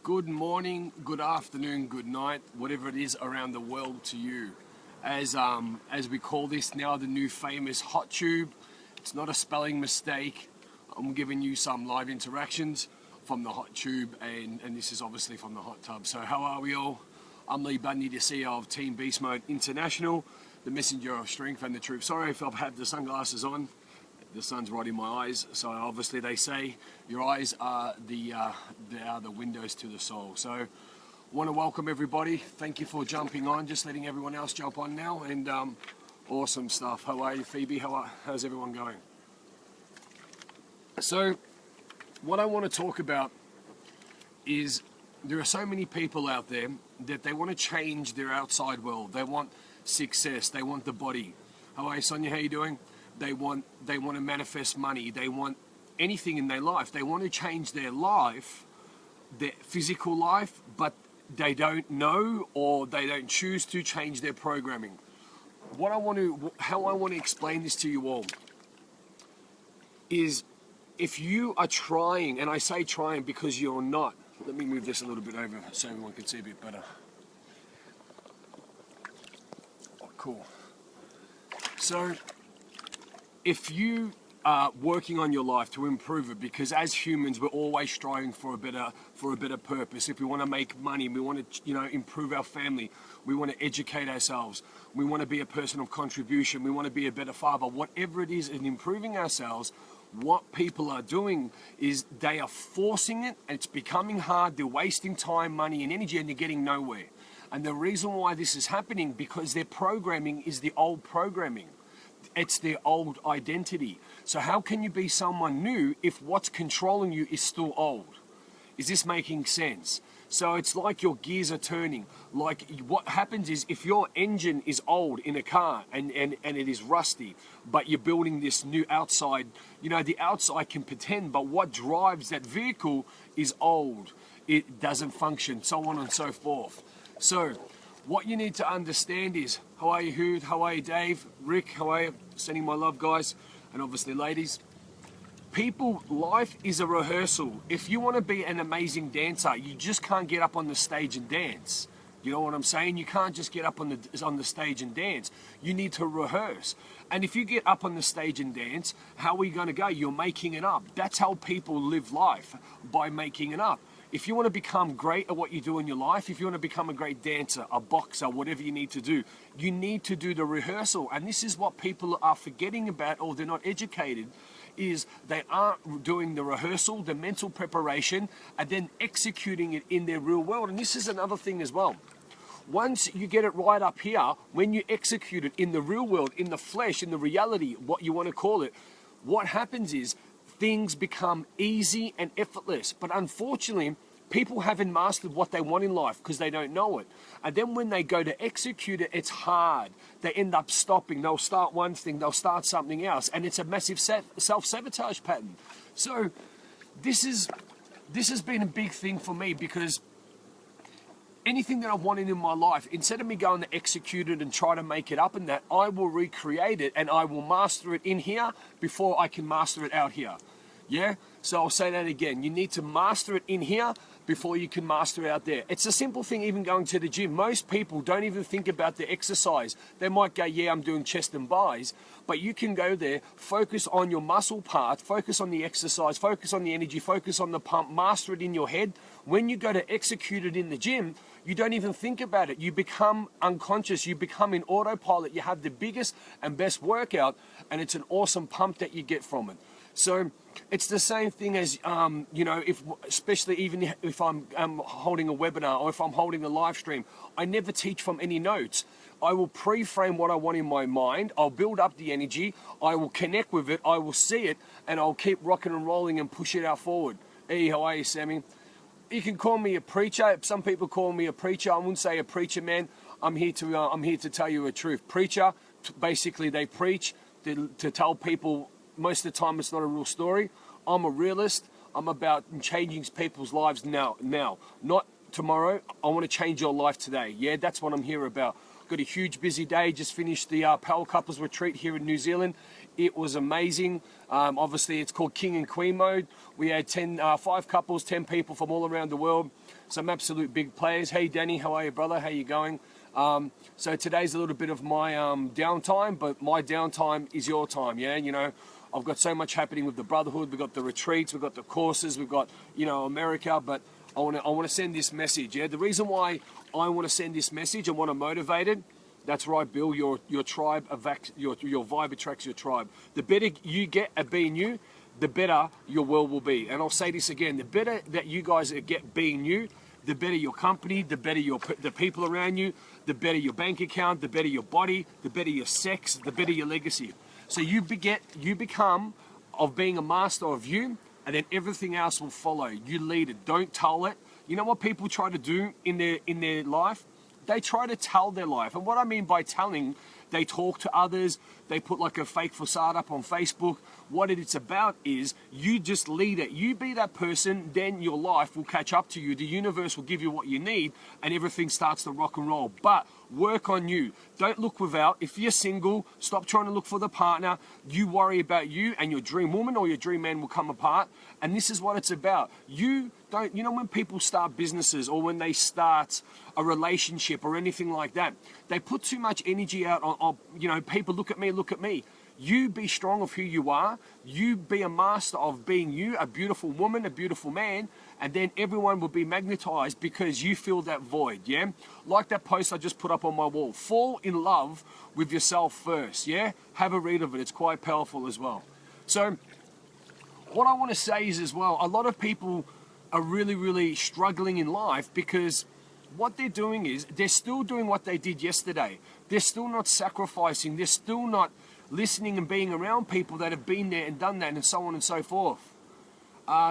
Good morning, good afternoon, good night, whatever it is around the world to you. As we call this now the new famous hot tube, it's not a spelling mistake. I'm giving you some live interactions from the hot tube, and this is obviously from the hot tub. So how are we all? I'm Lee Bundy, the CEO of Team Beast Mode International, the messenger of strength and the truth. Sorry if I've had the sunglasses on. The sun's right in my eyes, so obviously they say your eyes are the windows to the soul. So want to welcome everybody. Thank you for jumping on, just letting everyone else jump on now, and awesome stuff. How are you, Phoebe? How's everyone going? So what I want to talk about is there are so many people out there that they want to change their outside world. They want success. They want the body. How are you, Sonia? How are you doing? They want to manifest money. They want anything in their life. They want to change their life, their physical life, but they don't know or they don't choose to change their programming. How I want to explain this to you all is if you are trying, and I say trying because you're not. Let me move this a little bit over so everyone can see a bit better. Oh, cool. So if you are working on your life to improve it, because as humans we're always striving for a better purpose. If we want to make money, we want to improve our family, we want to educate ourselves, we want to be a person of contribution, we want to be a better father, whatever it is, in improving ourselves, what people are doing is they are forcing it, and it's becoming hard. They're wasting time, money and energy, and they're getting nowhere. And the reason why this is happening, because their programming is the old programming. It's their old identity. So how can you be someone new if what's controlling you is still old? Is this making sense? So it's like your gears are turning. Like what happens is if your engine is old in a car and it is rusty, but you're building this new outside, the outside can pretend, but what drives that vehicle is old. It doesn't function, so on and so forth. So what you need to understand is, how are you, Hood? How are you, Dave? Rick, how are you? Sending my love, guys. And obviously, ladies. Life is a rehearsal. If you want to be an amazing dancer, you just can't get up on the stage and dance. You know what I'm saying? You can't just get up on the stage and dance. You need to rehearse. And if you get up on the stage and dance, how are you going to go? You're making it up. That's how people live life, by making it up. If you want to become great at what you do in your life, if you want to become a great dancer, a boxer, whatever you need to do the rehearsal. And this is what people are forgetting about, or they're not educated, is they aren't doing the rehearsal, the mental preparation, and then executing it in their real world. And this is another thing as well. Once you get it right up here, when you execute it in the real world, in the flesh, in the reality, what you want to call it, what happens is things become easy and effortless. But unfortunately, people haven't mastered what they want in life because they don't know it. And then when they go to execute it, it's hard. They end up stopping. They'll start one thing, they'll start something else, and it's a massive self-sabotage pattern. So this has been a big thing for me, because anything that I wanted in my life, instead of me going to execute it and try to make it up and that, I will recreate it and I will master it in here before I can master it out here. Yeah? So I'll say that again. You need to master it in here before you can master it out there. It's a simple thing, even going to the gym. Most people don't even think about the exercise. They might go, yeah, I'm doing chest and buys, but you can go there, focus on your muscle part, focus on the exercise, focus on the energy, focus on the pump, master it in your head. When you go to execute it in the gym, you don't even think about it. You become unconscious. You become in autopilot. You have the biggest and best workout, and it's an awesome pump that you get from it. So it's the same thing as, especially even if I'm holding a webinar or if I'm holding a live stream, I never teach from any notes. I will pre-frame what I want in my mind. I'll build up the energy. I will connect with it. I will see it, and I'll keep rocking and rolling and push it out forward. Hey, how are you, Sammy? You can call me a preacher. Some people call me a preacher. I wouldn't say a preacher, man. I'm here to tell you a truth. Preacher, basically they preach to tell people. Most of the time it's not a real story. I'm a realist. I'm about changing people's lives now, not tomorrow. I want to change your life today. Yeah, that's what I'm here about. Got a huge busy day. Just finished the Power Couples Retreat here in New Zealand. It was amazing. Obviously, it's called King and Queen mode. We had 5 couples, 10 people from all around the world. Some absolute big players. Hey, Danny, how are you, brother? How you going? So today's a little bit of my downtime, but my downtime is your time, yeah? You know, I've got so much happening with the Brotherhood. We've got the retreats, we've got the courses, we've got, you know, America, but I want to send this message, yeah? The reason why I want to send this message and want to motivate it, that's right, Bill, your tribe, your vibe attracts your tribe. The better you get at being you, the better your world will be. And I'll say this again, the better that you guys get being you, the better your company, the better the people around you, the better your bank account, the better your body, the better your sex, the better your legacy. So you become of being a master of you, and then everything else will follow. You lead it, don't tell it. You know what people try to do in their life? They try to tell their life. And what I mean by telling, they talk to others, they put like a fake facade up on Facebook. What it's about is you just lead it. You be that person, then your life will catch up to you. The universe will give you what you need and everything starts to rock and roll. But work on you. Don't look without. If you're single, stop trying to look for the partner. You worry about you and your dream woman or your dream man will come apart. And this is what it's about. You know, when people start businesses or when they start a relationship or anything like that, they put too much energy out on you know, people look at me, look at me. You be strong of who you are. You be a master of being you, a beautiful woman, a beautiful man, and then everyone will be magnetized because you fill that void, yeah? Like that post I just put up on my wall. Fall in love with yourself first, yeah? Have a read of it. It's quite powerful as well. So what I want to say is as well, a lot of people are really, really struggling in life because what they're doing is they're still doing what they did yesterday. They're still not sacrificing. They're still not listening and being around people that have been there and done that and so on and so forth.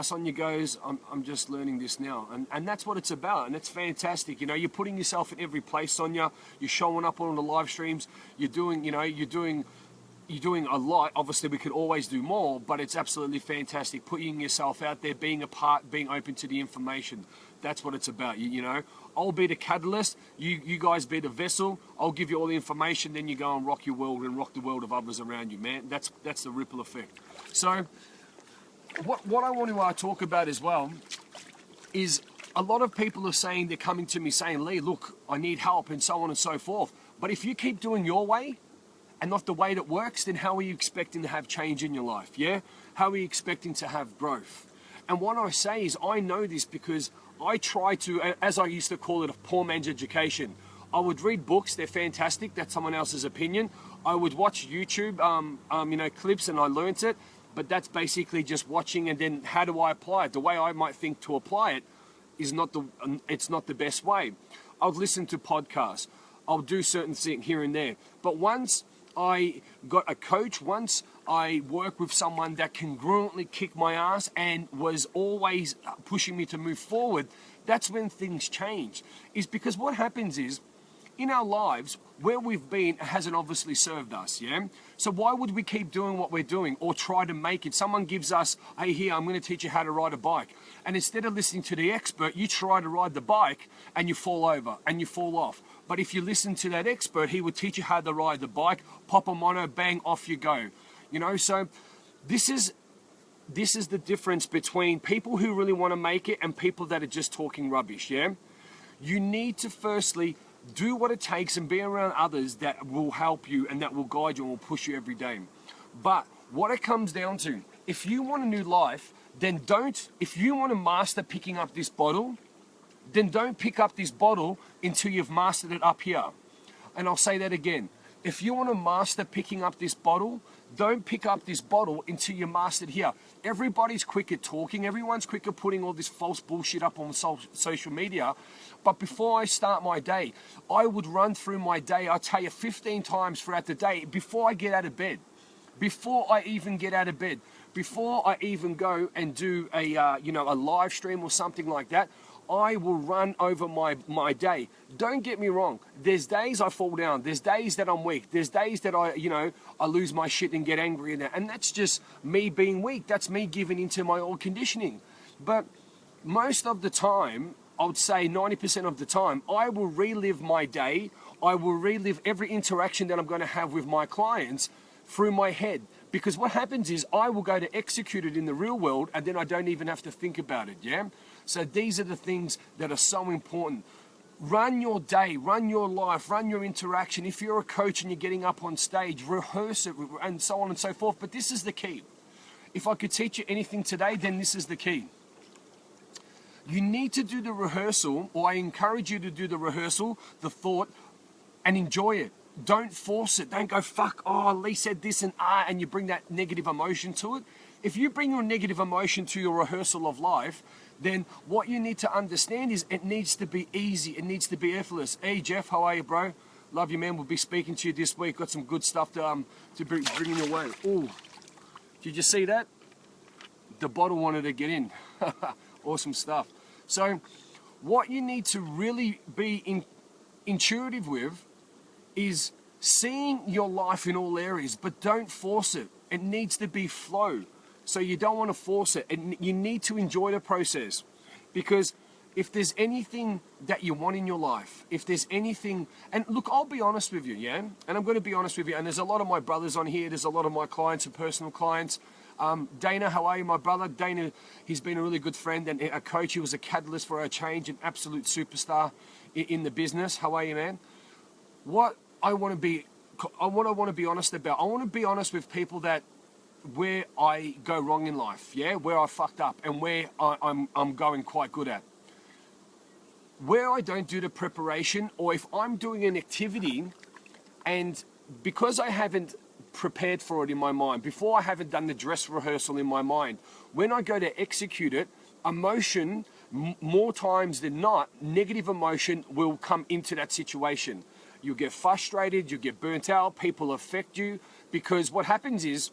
Sonia goes, I'm just learning this now. And that's what it's about. And it's fantastic. You know, you're putting yourself in every place, Sonia. You're showing up on the live streams. You're doing, you know, you're doing a lot. Obviously, we could always do more, but it's absolutely fantastic. Putting yourself out there, being a part, being open to the information. That's what it's about, you know. I'll be the catalyst, you guys be the vessel. I'll give you all the information, then you go and rock your world and rock the world of others around you, man. That's the ripple effect. So what I want to talk about as well is a lot of people are saying, they're coming to me saying, Lee, look, I need help and so on and so forth. But if you keep doing your way and not the way that works, then how are you expecting to have change in your life, yeah? How are you expecting to have growth? And what I say is I know this because I try to, as I used to call it, a poor man's education. I would read books, they're fantastic, that's someone else's opinion. I would watch YouTube, you know, clips and I learnt it, but that's basically just watching and then how do I apply it? The way I might think to apply it is it's not the best way. I'll listen to podcasts, I'll do certain things here and there, but once I got a coach, once I worked with someone that congruently kicked my ass and was always pushing me to move forward, that's when things change. Is because what happens is, in our lives, where we've been hasn't obviously served us, yeah? So why would we keep doing what we're doing or try to make it? Someone gives us, hey, here, I'm going to teach you how to ride a bike. And instead of listening to the expert, you try to ride the bike and you fall over and you fall off. But if you listen to that expert, he would teach you how to ride the bike, pop a mono, bang, off you go. You know, so this is the difference between people who really want to make it and people that are just talking rubbish, yeah? You need to firstly do what it takes and be around others that will help you and that will guide you and will push you every day. But what it comes down to, if you want a new life, then if you want to master picking up this bottle, then don't pick up this bottle until you've mastered it up here. And I'll say that again. If you want to master picking up this bottle, don't pick up this bottle until you mastered here. Everybody's quick at talking. Everyone's quick at putting all this false bullshit up on social media. But before I start my day, I would run through my day, I'll tell you 15 times throughout the day, before I get out of bed. Before I even get out of bed. Before I even go and do a live stream or something like that, I will run over my day. Don't get me wrong. There's days I fall down. There's days that I'm weak. There's days that I lose my shit and get angry and that's just me being weak. That's me giving into my old conditioning. But most of the time, I would say 90% of the time, I will relive my day. I will relive every interaction that I'm going to have with my clients through my head. Because what happens is I will go to execute it in the real world and then I don't even have to think about it, yeah? So these are the things that are so important. Run your day, run your life, run your interaction. If you're a coach and you're getting up on stage, rehearse it and so on and so forth. But this is the key. If I could teach you anything today, then this is the key. You need to do the rehearsal, or I encourage you to do the rehearsal, the thought, and enjoy it. Don't force it. Don't go, fuck, oh, Lee said this and you bring that negative emotion to it. If you bring your negative emotion to your rehearsal of life, then what you need to understand is it needs to be easy. It needs to be effortless. Hey, Jeff, how are you, bro? Love you, man. We'll be speaking to you this week. Got some good stuff to bring your way. Oh, did you see that? The bottle wanted to get in. Awesome stuff. So what you need to really be intuitive with is seeing your life in all areas, but don't force it. It needs to be flow. So you don't want to force it. And you need to enjoy the process, because if there's anything that you want in your life, if there's anything, and look, I'll be honest with you, yeah? And I'm going to be honest with you. And there's a lot of my brothers on here. There's a lot of my clients and personal clients. Dana, how are you, my brother? Dana, he's been a really good friend and a coach. He was a catalyst for our change, an absolute superstar in the business. How are you, man? What I want to be honest about, I want to be honest with people that where I go wrong in life, yeah, where I fucked up and where I'm going quite good at. Where I don't do the preparation, or if I'm doing an activity and because I haven't prepared for it in my mind, before I haven't done the dress rehearsal in my mind, when I go to execute it, emotion, more times than not, negative emotion will come into that situation. You'll get frustrated, you'll get burnt out, people affect you, because what happens is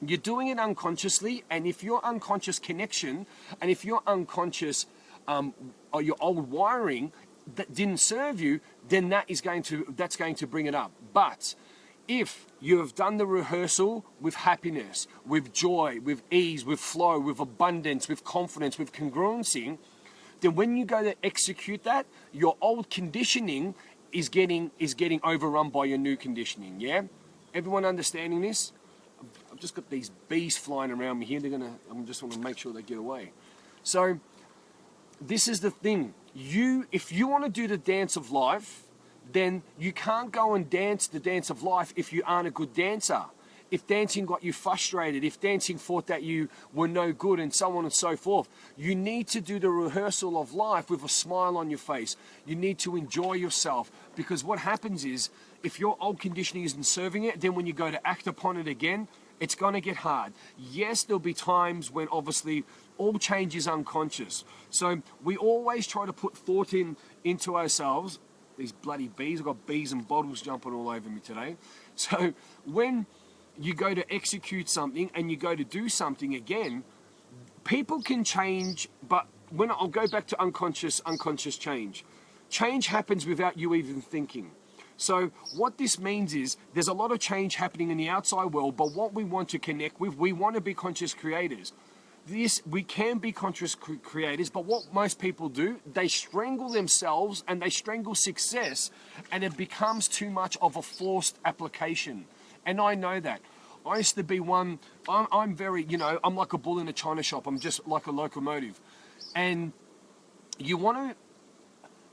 you're doing it unconsciously, and if your unconscious connection, and if your unconscious or your old wiring that didn't serve you, then that's going to bring it up. But if you have done the rehearsal with happiness, with joy, with ease, with flow, with abundance, with confidence, with congruency, then when you go to execute that, your old conditioning is getting overrun by your new conditioning, yeah? Everyone understanding this? I've just got these bees flying around me here. I just want to make sure they get away. So this is the thing. If you want to do the dance of life, then you can't go and dance the dance of life if you aren't a good dancer. If dancing got you frustrated, if dancing thought that you were no good and so on and so forth, you need to do the rehearsal of life with a smile on your face. You need to enjoy yourself, because what happens is if your old conditioning isn't serving it, then when you go to act upon it again, it's going to get hard. Yes, there'll be times when obviously all change is unconscious. So we always try to put thought into ourselves. These bloody bees, I've got bees and bottles jumping all over me today. So when you go to execute something and you go to do something again, people can change, but when I'll go back to unconscious change. Change happens without you even thinking. So what this means is there's a lot of change happening in the outside world, but what we want to connect with, we want to be conscious creators. We can be conscious creators, but what most people do, they strangle themselves and they strangle success, and it becomes too much of a forced application. And I know that. I used to be one, I'm very, I'm like a bull in a china shop. I'm just like a locomotive. And you want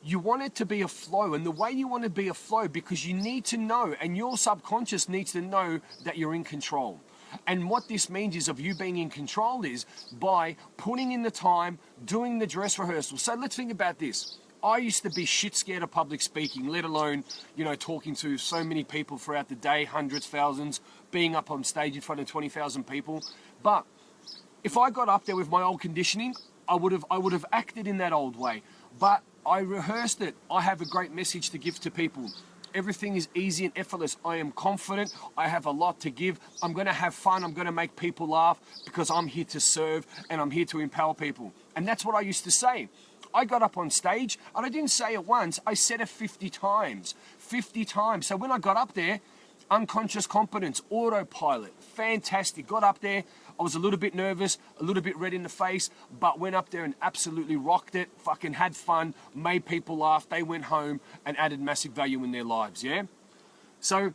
it to be a flow, and the way you want to be a flow, because you need to know, and your subconscious needs to know that you're in control. And what this means is of you being in control is by putting in the time, doing the dress rehearsal. So let's think about this. I used to be shit scared of public speaking, let alone, talking to so many people throughout the day, hundreds, thousands, being up on stage in front of 20,000 people. But if I got up there with my old conditioning, I would have acted in that old way. But I rehearsed it. I have a great message to give to people. Everything is easy and effortless. I am confident. I have a lot to give. I'm going to have fun. I'm going to make people laugh, because I'm here to serve and I'm here to empower people. And that's what I used to say. I got up on stage and I didn't say it once. I said it 50 times. 50 times. So when I got up there, unconscious competence, autopilot, fantastic. Got up there. I was a little bit nervous, a little bit red in the face, but went up there and absolutely rocked it, fucking had fun, made people laugh. They went home and added massive value in their lives, yeah? So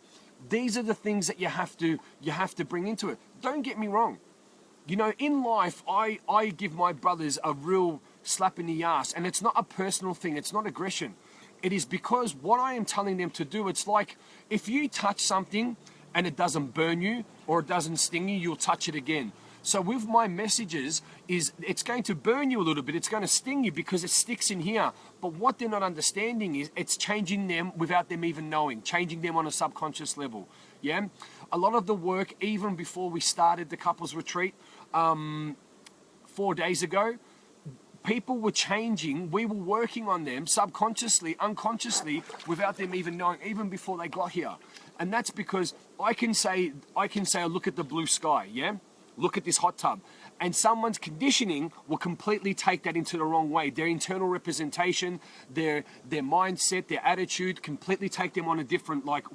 These are the things that you have to bring into it. Don't get me wrong. You know, in life, I give my brothers a real slap in the ass, and it's not a personal thing. It's not aggression. It is because what I am telling them to do, it's like if you touch something and it doesn't burn you or it doesn't sting you, you'll touch it again. So with my messages is it's going to burn you a little bit. It's going to sting you because it sticks in here. But what they're not understanding is it's changing them without them even knowing, changing them on a subconscious level. Yeah. A lot of the work, even before we started the couples retreat 4 days ago, people were changing. We were working on them subconsciously, unconsciously, without them even knowing, even before they got here. And that's because I can say, look at the blue sky, yeah? Look at this hot tub. And someone's conditioning will completely take that into the wrong way. Their internal representation, their mindset, their attitude, completely take them on a different, like,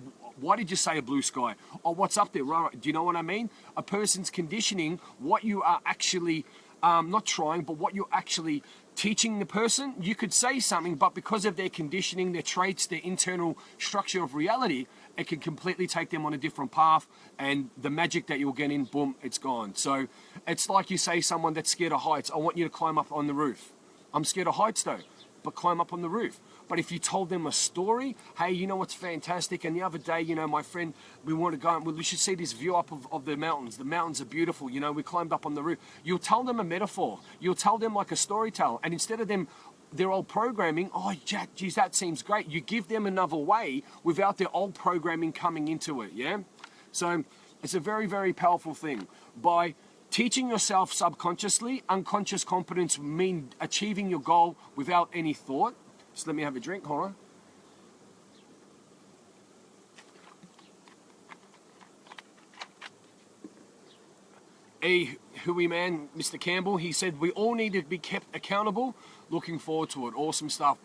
why did you say a blue sky? Oh, what's up there? Right, do you know what I mean? A person's conditioning, what you are actually, not trying, but what you're actually teaching the person, you could say something, but because of their conditioning, their traits, their internal structure of reality, it can completely take them on a different path, and the magic that you'll get in, boom, it's gone. So it's like you say someone that's scared of heights, I want you to climb up on the roof. I'm scared of heights though, but climb up on the roof. But if you told them a story, hey, you know what's fantastic? And the other day, you know, my friend, we want to go, we should see this view up of the mountains. The mountains are beautiful. You know, we climbed up on the roof. You'll tell them a metaphor. You'll tell them like a storyteller. And instead of them, their old programming, oh, geez, that seems great. You give them another way without their old programming coming into it, yeah? So it's a very, very powerful thing. By teaching yourself subconsciously, unconscious competence mean achieving your goal without any thought. So let me have a drink, hold on. Hui man, Mr. Campbell, he said, we all need to be kept accountable. Looking forward to it. Awesome stuff.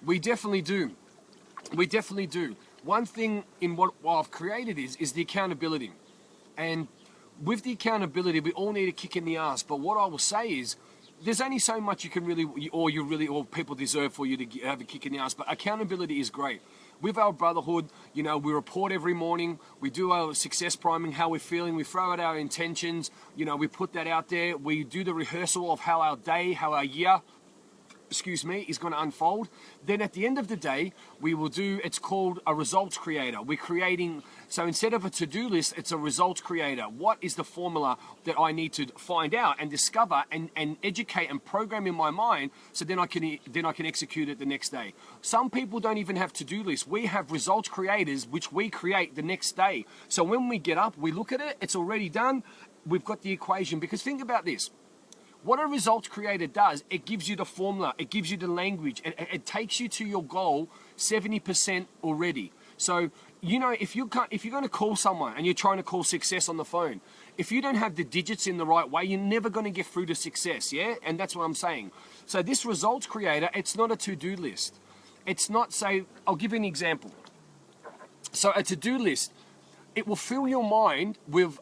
We definitely do. We definitely do. One thing in what I've created is the accountability. And with the accountability, we all need a kick in the ass. But what I will say is, there's only so much you can really, or people deserve for you to have a kick in the ass. But accountability is great. With our brotherhood, you know, we report every morning. We do our success priming, how we're feeling. We throw out our intentions. You know, we put that out there. We do the rehearsal of how our day, how our year, is going to unfold. Then at the end of the day, we will do, it's called a results creator. We're creating, so instead of a to-do list, it's a results creator. What is the formula that I need to find out and discover and educate and program in my mind so then I can execute it the next day. Some people don't even have to-do lists. We have results creators which we create the next day. So when we get up, we look at it, it's already done. We've got the equation. Because think about this. What a results creator does, it gives you the formula, it gives you the language, it takes you to your goal 70% already. So, you know, if you're going to call someone and you're trying to call success on the phone, if you don't have the digits in the right way, you're never going to get through to success, yeah? And that's what I'm saying. So this results creator, it's not a to-do list. It's not, say, I'll give you an example. So a to-do list, it will fill your mind with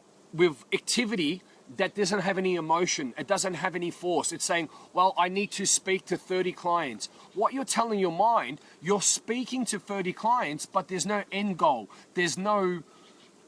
activity that doesn't have any emotion, it doesn't have any force. It's saying, well, I need to speak to 30 clients. What you're telling your mind, you're speaking to 30 clients, but there's no end goal. There's no,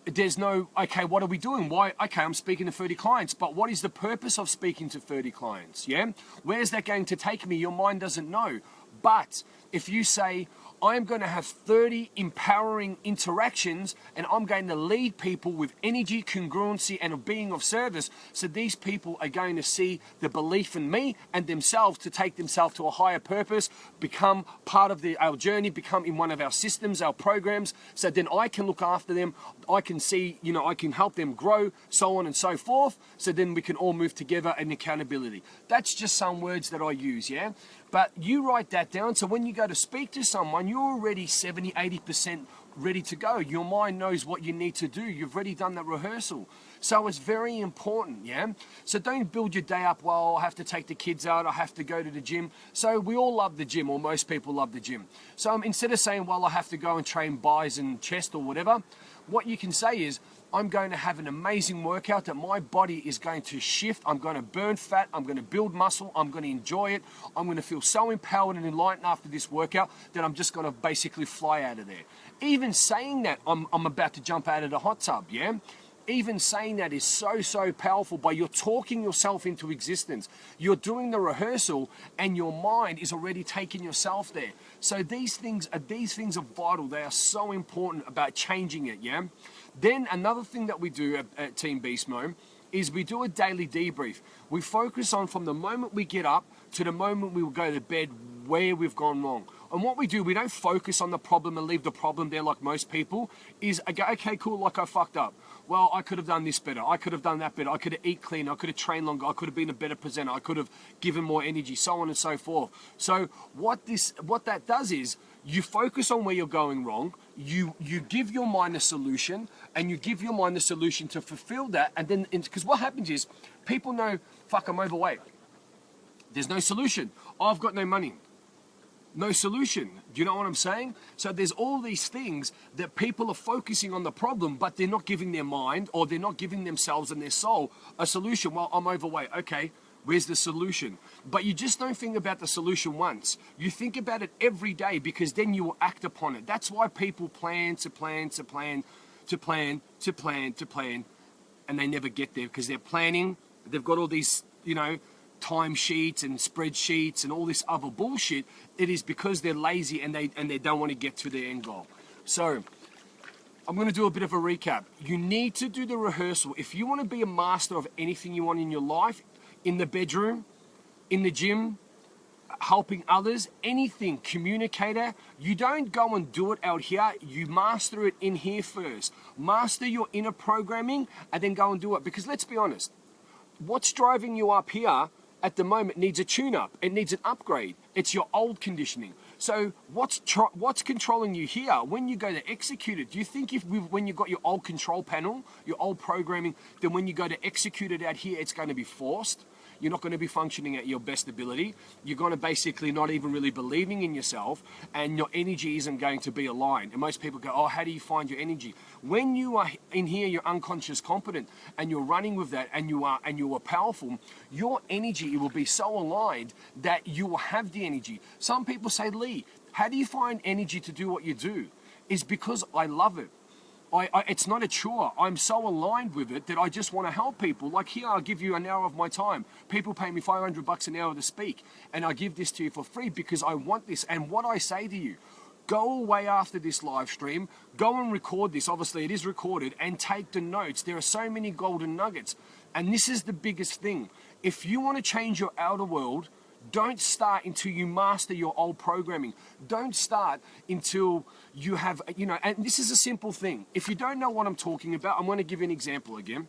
okay, what are we doing? Why, okay, I'm speaking to 30 clients, but what is the purpose of speaking to 30 clients, yeah? Where's that going to take me? Your mind doesn't know. But if you say, I'm going to have 30 empowering interactions and I'm going to lead people with energy, congruency, and a being of service. So these people are going to see the belief in me and themselves to take themselves to a higher purpose, become part of our journey, become in one of our systems, our programs. So then I can look after them. I can see, you know, I can help them grow, so on and so forth. So then we can all move together in accountability. That's just some words that I use, yeah? But you write that down, so when you go to speak to someone, you're already 70, 80% ready to go. Your mind knows what you need to do. You've already done that rehearsal. So it's very important, yeah? So don't build your day up, well, I have to take the kids out, I have to go to the gym. So we all love the gym, or most people love the gym. So instead of saying, well, I have to go and train buys and chest or whatever, what you can say is, I'm going to have an amazing workout that my body is going to shift. I'm going to burn fat. I'm going to build muscle. I'm going to enjoy it. I'm going to feel so empowered and enlightened after this workout that I'm just going to basically fly out of there. Even saying that, I'm about to jump out of the hot tub, yeah? Even saying that is so powerful, by you're talking yourself into existence. You're doing the rehearsal and your mind is already taking yourself there. So these things are vital. They are so important about changing it, yeah? Then another thing that we do at Team Beast Mode is we do a daily debrief. We focus on from the moment we get up to the moment we will go to bed where we've gone wrong. And what we do, we don't focus on the problem and leave the problem there like most people, is I go, okay, cool, like I fucked up. Well, I could have done this better. I could have done that better. I could have eaten cleaner. I could have trained longer. I could have been a better presenter. I could have given more energy, so on and so forth. So what that does is you focus on where you're going wrong. You give your mind a solution, and you give your mind the solution to fulfill that. And then, because what happens is people know, fuck, I'm overweight. There's no solution. I've got no money. No solution. Do you know what I'm saying? So there's all these things that people are focusing on the problem, but they're not giving their mind, or they're not giving themselves and their soul a solution. Well, I'm overweight. Okay, where's the solution? But you just don't think about the solution once. You think about it every day, because then you will act upon it. That's why people plan, and they never get there, because they're planning. They've got all these, timesheets and spreadsheets and all this other bullshit. It is because they're lazy and they don't want to get to their end goal. So I'm going to do a bit of a recap. You need to do the rehearsal. If you want to be a master of anything you want in your life, in the bedroom, in the gym, helping others, anything, communicator, you don't go and do it out here. You master it in here first. Master your inner programming and then go and do it. Because let's be honest, what's driving you up here at the moment needs a tune-up. It needs an upgrade. It's your old conditioning. So what's controlling you here? When you go to execute it, do you think when you've got your old control panel, your old programming, then when you go to execute it out here, it's going to be forced? You're not going to be functioning at your best ability. You're going to basically not even really believing in yourself, and your energy isn't going to be aligned. And most people go, oh, how do you find your energy? When you are in here, you're unconscious competent, and you're running with that, and you are powerful, your energy will be so aligned that you will have the energy. Some people say, Lee, how do you find energy to do what you do? It's because I love it. It's not a chore. I'm so aligned with it that I just want to help people. Like here, I'll give you an hour of my time. People pay me $500 an hour to speak, and I give this to you for free because I want this. And what I say to you, go away after this live stream, go and record this. Obviously, it is recorded, and take the notes. There are so many golden nuggets. And this is the biggest thing. If you want to change your outer world, don't start until you master your old programming. Don't start until you have, and this is a simple thing. If you don't know what I'm talking about, I'm going to give you an example again.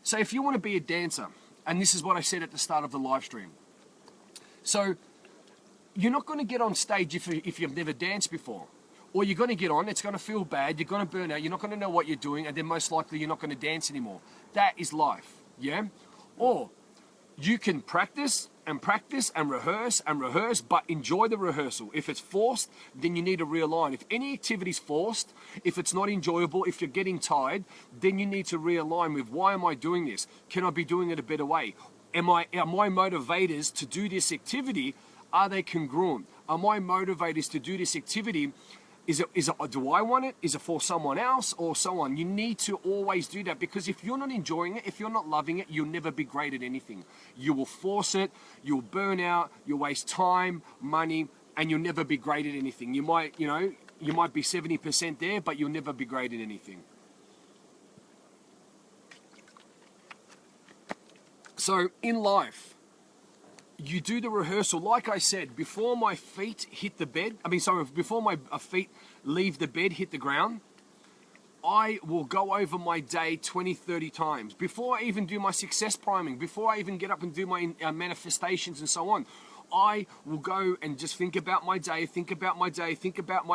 So if you want to be a dancer, and this is what I said at the start of the live stream. So you're not going to get on stage if you've never danced before. Or you're going to get on, it's going to feel bad, you're going to burn out, you're not going to know what you're doing, and then most likely you're not going to dance anymore. That is life, yeah? Or you can practice and rehearse, but enjoy the rehearsal. If it's forced, then you need to realign. If any activity is forced, if it's not enjoyable, if you're getting tired, then you need to realign with, why am I doing this? Can I be doing it a better way? Are my motivators to do this activity, are they congruent? Are my motivators to do this activity, do I want it? Is it for someone else or so on? You need to always do that, because if you're not enjoying it, if you're not loving it, you'll never be great at anything. You will force it, you'll burn out, you'll waste time, money, and you'll never be great at anything. You might be 70% there, but you'll never be great at anything. So in life, you do the rehearsal, like I said, before my feet hit the bed, before my feet leave the bed, hit the ground, I will go over my day 20, 30 times. Before I even do my success priming, before I even get up and do my manifestations and so on, I will go and just think about my day, think about my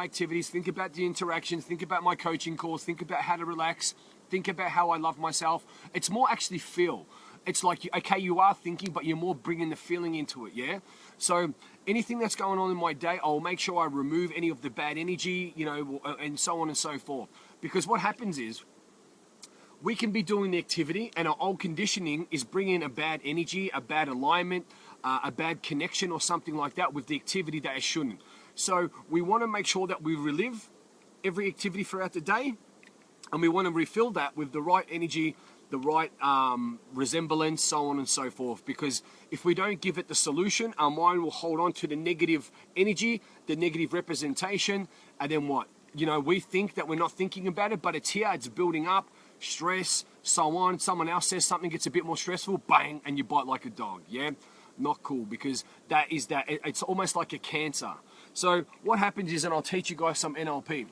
activities, think about the interactions, think about my coaching calls, think about how to relax, think about how I love myself. It's more actually feel. It's like, okay, you are thinking, but you're more bringing the feeling into it, yeah? So anything that's going on in my day, I'll make sure I remove any of the bad energy, and so on and so forth. Because what happens is, we can be doing the activity and our old conditioning is bringing a bad energy, a bad alignment, a bad connection or something like that with the activity that it shouldn't. So we want to make sure that we relive every activity throughout the day, and we want to refill that with the right energy, the right resemblance, so on and so forth. Because if we don't give it the solution, our mind will hold on to the negative energy, the negative representation, and then what? You know, we think that we're not thinking about it, but it's here, it's building up, stress, so on. Someone else says something gets a bit more stressful, bang, and you bite like a dog, yeah? Not cool, because it's almost like a cancer. So what happens is, and I'll teach you guys some NLP,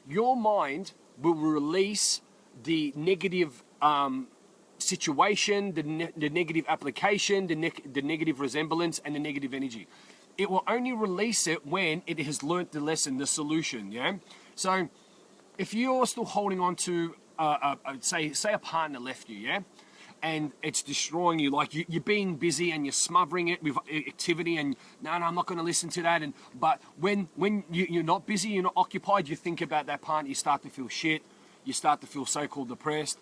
your mind will release the negative situation, the negative application, the negative resemblance, and the negative energy. It will only release it when it has learnt the lesson, the solution, yeah? So if you're still holding on to, say a partner left you, yeah? And it's destroying you, like you're being busy and you're smothering it with activity and no, I'm not going to listen to that. But when you're not busy, you're not occupied, you think about that partner, you start to feel shit, you start to feel so-called depressed,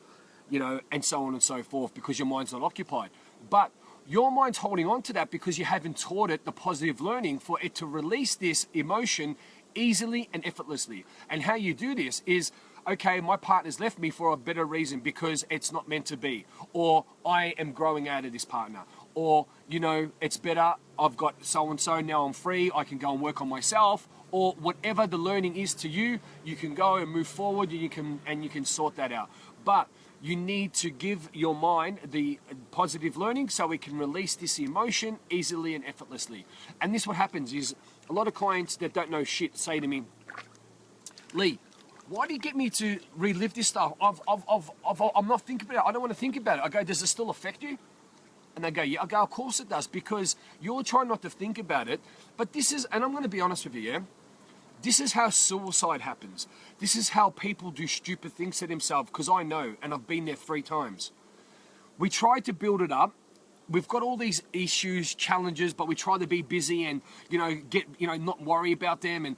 you know, and so on and so forth, because your mind's not occupied. But your mind's holding on to that because you haven't taught it the positive learning for it to release this emotion easily and effortlessly. And how you do this is, okay, my partner's left me for a better reason because it's not meant to be, or I am growing out of this partner, or, you know, it's better, I've got so-and-so, now I'm free, I can go and work on myself, or whatever the learning is to you, you can go and move forward and you can sort that out. But you need to give your mind the positive learning so it can release this emotion easily and effortlessly. And this what happens is, a lot of clients that don't know shit say to me, Lee, why do you get me to relive this stuff? I'm not thinking about it. I don't want to think about it. I go, does it still affect you? And they go, yeah. I go, of course it does, because you're trying not to think about it. But this is, and I'm going to be honest with you, yeah? This is how suicide happens. This is how people do stupid things to themselves, because I know, and I've been there 3 times. We try to build it up. We've got all these issues, challenges, but we try to be busy and, not worry about them and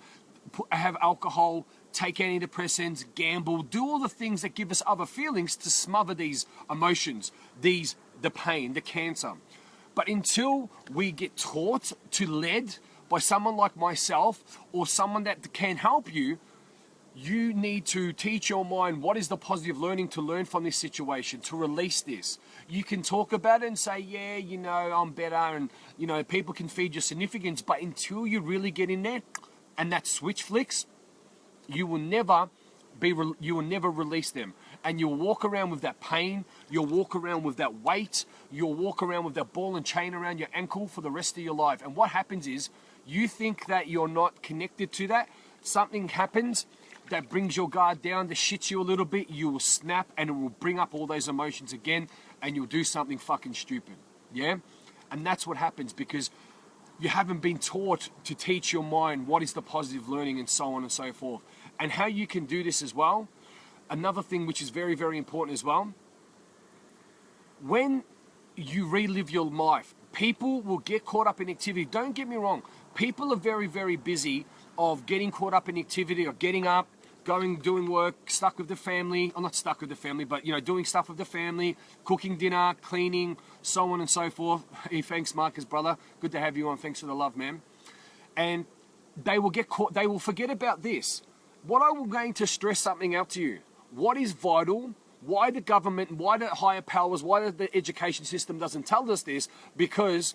have alcohol, take antidepressants, gamble, do all the things that give us other feelings to smother these emotions, the pain, the cancer. But until we get taught to lead by someone like myself or someone that can help you, you need to teach your mind what is the positive learning to learn from this situation, to release this. You can talk about it and say, yeah, I'm better, and, people can feed your significance, but until you really get in there and that switch flicks, you will never release them. And you'll walk around with that pain, you'll walk around with that weight, you'll walk around with that ball and chain around your ankle for the rest of your life. And what happens is, you think that you're not connected to that, something happens that brings your guard down, that shits you a little bit, you will snap and it will bring up all those emotions again and you'll do something fucking stupid, yeah? And that's what happens because you haven't been taught to teach your mind what is the positive learning and so on and so forth. And how you can do this as well, another thing which is very, very important as well, when you relive your life, people will get caught up in activity. Don't get me wrong. People are very, very busy of getting caught up in activity, of getting up, doing work, stuck with the family, or not stuck with the family, but, doing stuff with the family, cooking dinner, cleaning, so on and so forth. Hey, thanks, Marcus, brother. Good to have you on. Thanks for the love, man. And they will get caught. They will forget about this. What I'm going to stress something out to you. What is vital? Why the government, why the higher powers, why the education system doesn't tell us this? Because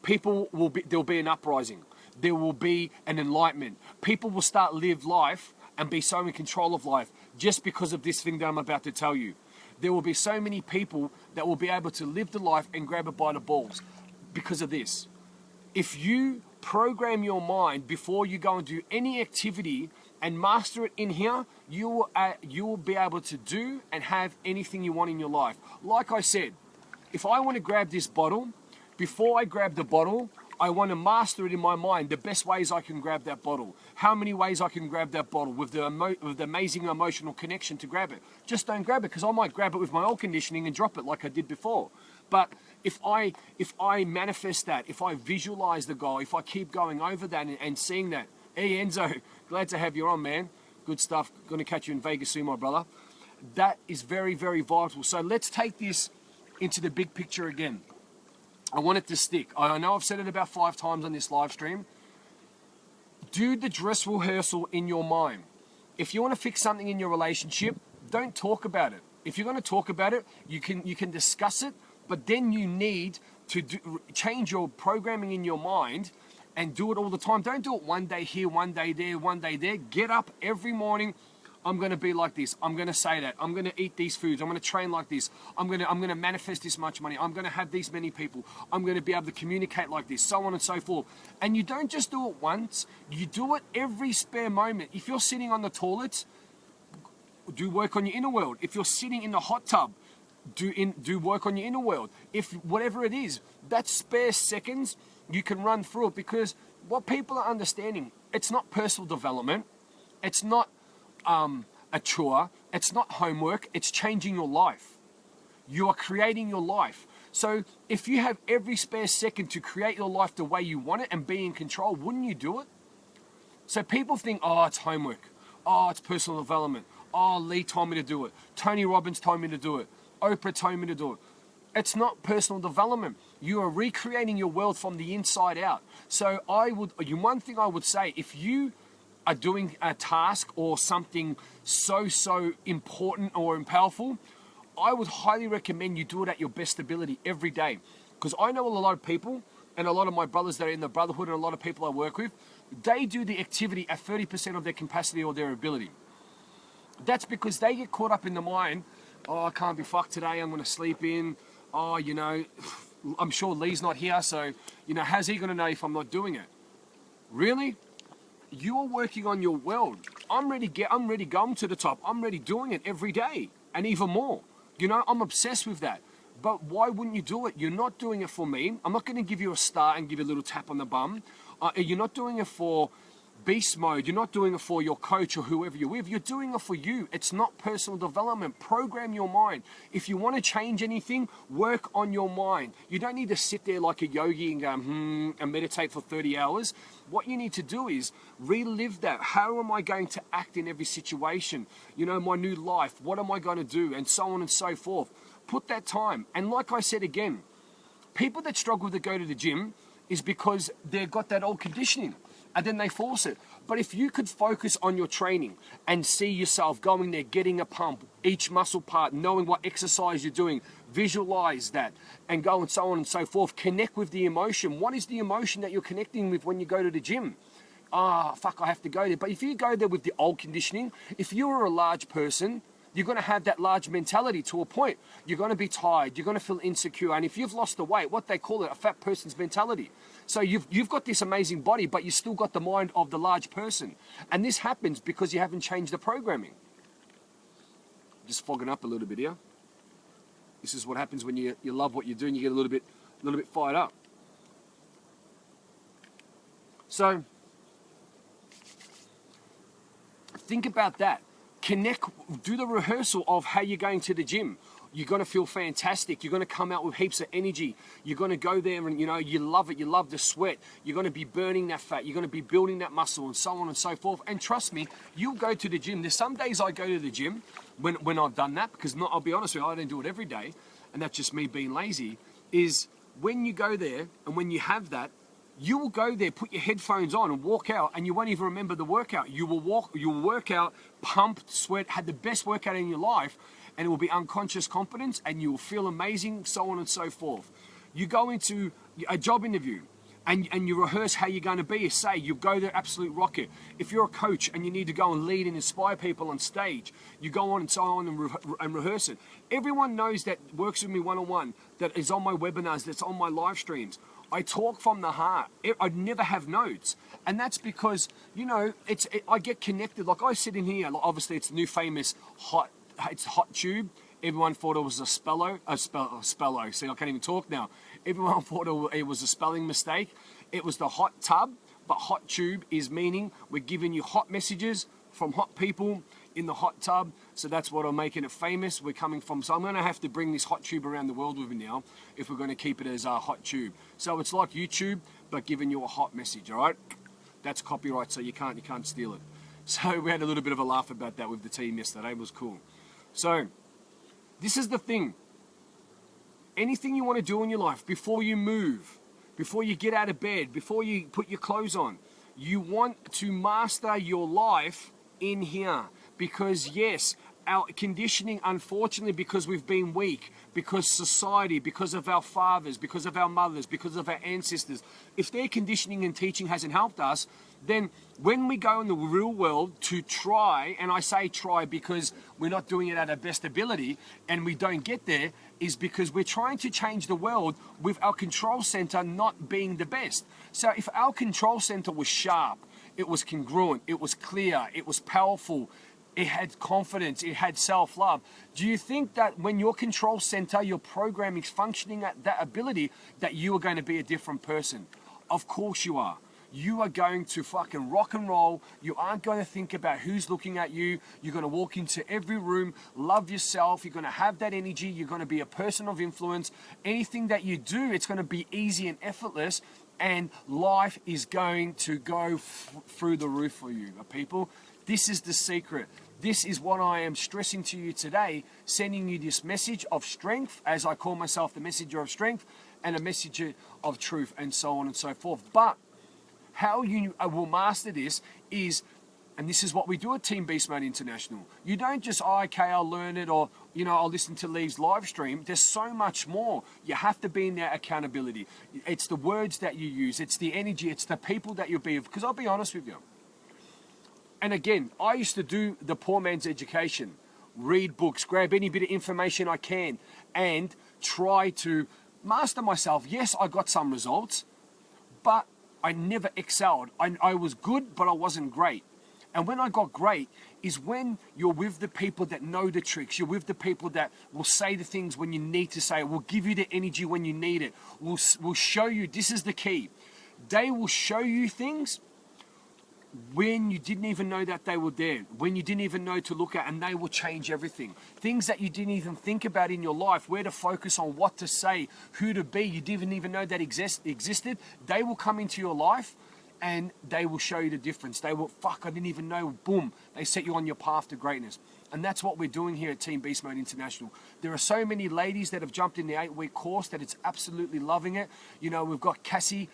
there'll be an uprising. There will be an enlightenment. People will start live life and be so in control of life just because of this thing that I'm about to tell you. There will be so many people that will be able to live the life and grab it by the balls because of this. If you program your mind before you go and do any activity and master it in here, you will be able to do and have anything you want in your life. Like I said, if I want to grab this bottle, before I grab the bottle, I want to master it in my mind, the best ways I can grab that bottle. How many ways I can grab that bottle with the amazing emotional connection to grab it. Just don't grab it, because I might grab it with my old conditioning and drop it like I did before. But if I manifest that, if I visualize the goal, if I keep going over that and seeing that, hey Enzo, glad to have you on, man. Good stuff. Going to catch you in Vegas soon, my brother. That is very, very vital. So let's take this into the big picture again. I want it to stick. I know I've said it about 5 times on this live stream. Do the dress rehearsal in your mind. If you want to fix something in your relationship, don't talk about it. If you're going to talk about it, you can discuss it, but then you need to change your programming in your mind and do it all the time. Don't do it one day here, one day there, one day there. Get up every morning. I'm going to be like this. I'm going to say that. I'm going to eat these foods. I'm going to train like this. I'm going to manifest this much money. I'm going to have these many people. I'm going to be able to communicate like this, so on and so forth. And you don't just do it once. You do it every spare moment. If you're sitting on the toilet, do work on your inner world. If you're sitting in the hot tub, do work on your inner world. If whatever it is, that spare seconds, you can run through it, because what people are understanding, it's not personal development. It's not a chore. It's not homework. It's changing your life. You are creating your life. So if you have every spare second to create your life the way you want it and be in control, wouldn't you do it? So people think, oh, it's homework. Oh, it's personal development. Oh, Lee told me to do it. Tony Robbins told me to do it. Oprah told me to do it. It's not personal development. You are recreating your world from the inside out. So one thing I would say, if you are doing a task or something so important or powerful, I would highly recommend you do it at your best ability every day. Because I know a lot of people, and a lot of my brothers that are in the brotherhood, and a lot of people I work with, they do the activity at 30% of their capacity or their ability. That's because they get caught up in the mind, oh, I can't be fucked today, I'm going to sleep in. Oh, you know, I'm sure Lee's not here, so, you know, how's he going to know if I'm not doing it? Really? You are working on your world. I'm ready going to the top. I'm ready doing it every day, and even more. You know, I'm obsessed with that. But why wouldn't you do it? You're not doing it for me. I'm not going to give you a star and give you a little tap on the bum. You're not doing it for beast mode. You're not doing it for your coach or whoever you're with. You're doing it for you. It's not personal development. Program your mind. If you want to change anything, work on your mind. You don't need to sit there like a yogi and go, and meditate for 30 hours. What you need to do is relive that. How am I going to act in every situation? You know, my new life. What am I going to do? And so on and so forth. Put that time. And like I said again, people that struggle to go to the gym is because they've got that old conditioning. And then they force it. But if you could focus on your training and see yourself going there, getting a pump, each muscle part, knowing what exercise you're doing, visualize that, and go and so on and so forth. Connect with the emotion. What is the emotion that you're connecting with when you go to the gym? Fuck, I have to go there. But if you go there with the old conditioning, if you're a large person, you're going to have that large mentality to a point. You're going to be tired. You're going to feel insecure. And if you've lost the weight, what they call it, a fat person's mentality. So you've got this amazing body, but you still got the mind of the large person. And this happens because you haven't changed the programming. Just fogging up a little bit here. This is what happens when you love what you do and you get a little bit fired up. So think about that. Connect, do the rehearsal of how you're going to the gym. You're going to feel fantastic. You're going to come out with heaps of energy. You're going to go there and, you know, you love it. You love the sweat. You're going to be burning that fat. You're going to be building that muscle and so on and so forth. And trust me, you'll go to the gym. There's some days I go to the gym when I've done that, because I'll be honest with you, I don't do it every day. And that's just me being lazy, is when you go there and when you have that, you will go there, put your headphones on and walk out, and you won't even remember the workout. You will work out, pump, sweat, had the best workout in your life, and it will be unconscious competence, and you will feel amazing, so on and so forth. You go into a job interview, and you rehearse how you're going to be. Say, you go there, absolute rocket. If you're a coach and you need to go and lead and inspire people on stage, you go on and so on and rehearse it. Everyone knows that works with me one-on-one, that is on my webinars, that's on my live streams. I talk from the heart. I never have notes. And that's because, you know, I get connected. Like I sit in here, obviously it's the new famous hot tube. Everyone thought it was a spello. See, I can't even talk now. Everyone thought it was a spelling mistake. It was the hot tub, but hot tube is meaning we're giving you hot messages from hot people in the hot tub. So that's what I'm making it famous. We're coming from, so I'm going to have to bring this hot tube around the world with me now if we're going to keep it as a hot tube. So it's like YouTube, but giving you a hot message, all right? That's copyright, so you can't steal it. So we had a little bit of a laugh about that with the team yesterday. It was cool. So this is the thing. Anything you want to do in your life, before you move, before you get out of bed, before you put your clothes on, you want to master your life in here. Because yes, our conditioning, unfortunately, because we've been weak, because society, because of our fathers, because of our mothers, because of our ancestors, if their conditioning and teaching hasn't helped us, then when we go in the real world to try, and I say try because we're not doing it at our best ability and we don't get there, is because we're trying to change the world with our control center not being the best. So if our control center was sharp, it was congruent, it was clear, it was powerful, it had confidence, it had self-love. Do you think that when your control center, your programming is functioning at that ability, that you are going to be a different person? Of course you are. You are going to fucking rock and roll. You aren't going to think about who's looking at you. You're going to walk into every room, love yourself. You're going to have that energy. You're going to be a person of influence. Anything that you do, it's going to be easy and effortless. And life is going to go through the roof for you, people. This is the secret. This is what I am stressing to you today, sending you this message of strength, as I call myself the messenger of strength, and a message of truth, and so on and so forth. But how you will master this is, and this is what we do at Team Beast Mode International. You don't just, oh, okay, I'll learn it, or, you know, I'll listen to Lee's live stream. There's so much more. You have to be in that accountability. It's the words that you use. It's the energy. It's the people that you'll be with. Because I'll be honest with you. And again, I used to do the poor man's education, read books, grab any bit of information I can, and try to master myself. Yes, I got some results, but I never excelled. I was good, but I wasn't great. And when I got great is when you're with the people that know the tricks. You're with the people that will say the things when you need to say it, will give you the energy when you need it, will show you. This is the key. They will show you things when you didn't even know that they were there, when you didn't even know to look at, and they will change everything. Things that you didn't even think about in your life, where to focus on, what to say, who to be, you didn't even know that existed. They will come into your life and they will show you the difference. They will, fuck, I didn't even know, boom, they set you on your path to greatness. And that's what we're doing here at Team Beast Mode International. There are so many ladies that have jumped in the 8-week course that it's absolutely loving it. You know, we've got Cassie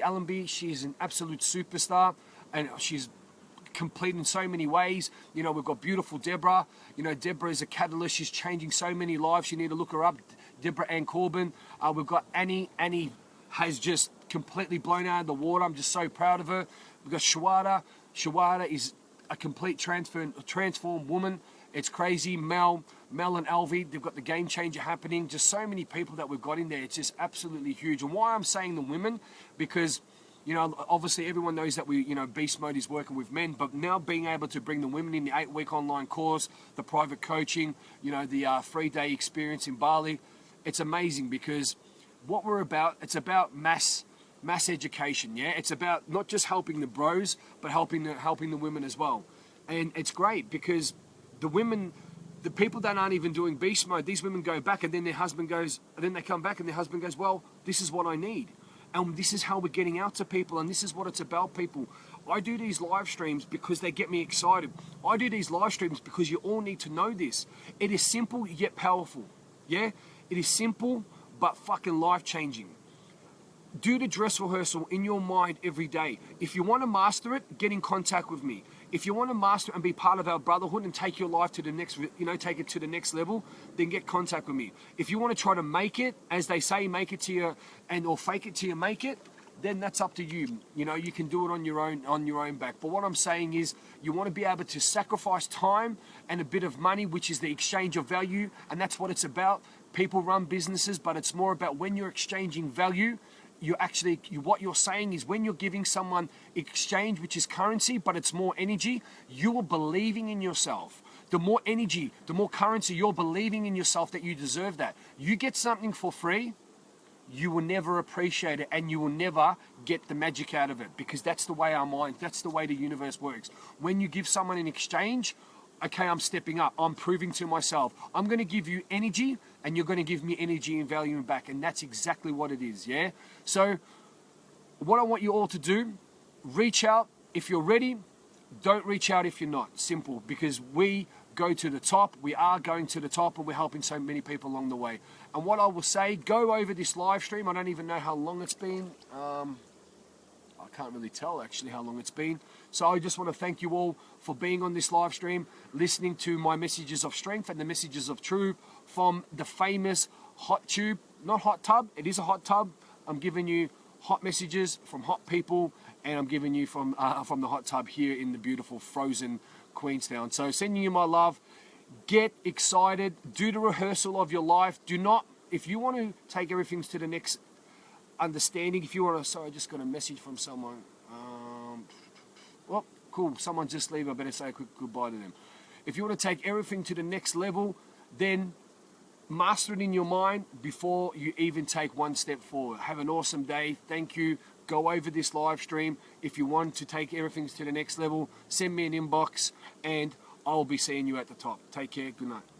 Allenby. She's an absolute superstar, and she's complete in so many ways. You know, we've got beautiful Deborah. You know, Deborah is a catalyst. She's changing so many lives. You need to look her up. Deborah Ann Corbin. We've got Annie. Annie has just completely blown out of the water. I'm just so proud of her. We've got Shawada. Shawada is a complete transformed woman. It's crazy. Mel and Alvi, they've got the game changer happening. Just so many people that we've got in there. It's just absolutely huge. And why I'm saying the women, because, you know, obviously everyone knows that we, you know, Beast Mode is working with men, but now being able to bring the women in the 8-week online course, the private coaching, you know, the 3-day experience in Bali, it's amazing, because what we're about, it's about mass education, yeah? It's about not just helping the bros, but helping the women as well. And it's great because the women, the people that aren't even doing Beast Mode, these women go back and then their husband goes, and then they come back and their husband goes, well, this is what I need. And this is how we're getting out to people, and this is what it's about, people. I do these live streams because they get me excited. I do these live streams because you all need to know this. It is simple yet powerful, yeah? It is simple but fucking life-changing. Do the dress rehearsal in your mind every day. If you want to master it, get in contact with me. If you want to master it and be part of our brotherhood and take your life to the next, you know, take it to the next level, then get contact with me. If you want to try to make it, as they say, make it to your, or fake it till you make it, then that's up to you. You know, you can do it on your own back. But what I'm saying is, you want to be able to sacrifice time and a bit of money, which is the exchange of value, and that's what it's about. People run businesses, but it's more about when you're exchanging value. What you're saying is, when you're giving someone exchange, which is currency, but it's more energy, you are believing in yourself. The more energy, the more currency, you're believing in yourself that you deserve that. You get something for free, you will never appreciate it, and you will never get the magic out of it, because that's the way our mind, that's the way the universe works. When you give someone an exchange, okay, I'm stepping up, I'm proving to myself, I'm going to give you energy, and you're going to give me energy and value back, and that's exactly what it is, yeah? So what I want you all to do, reach out if you're ready. don't reach out if you're not. Simple. Because we go to the top. We are going to the top, and we're helping so many people along the way. And what I will say, go over this live stream. I don't even know how long it's been. I can't really tell actually how long it's been. So I just want to thank you all for being on this live stream, listening to my messages of strength and the messages of truth from the famous hot tube, not hot tub. It is a hot tub. I'm giving you hot messages from hot people, and I'm giving you from the hot tub here in the beautiful frozen Queenstown. So sending you my love. Get excited. Do the rehearsal of your life. Do not, if you want to take everything to the next understanding, if you want to, sorry, I just got a message from someone. Well, cool. Someone just leave. I better say a quick goodbye to them. If you want to take everything to the next level, then master it in your mind before you even take one step forward. Have an awesome day. Thank you. Go over this live stream. If you want to take everything to the next level, send me an inbox, and I'll be seeing you at the top. Take care. Good night.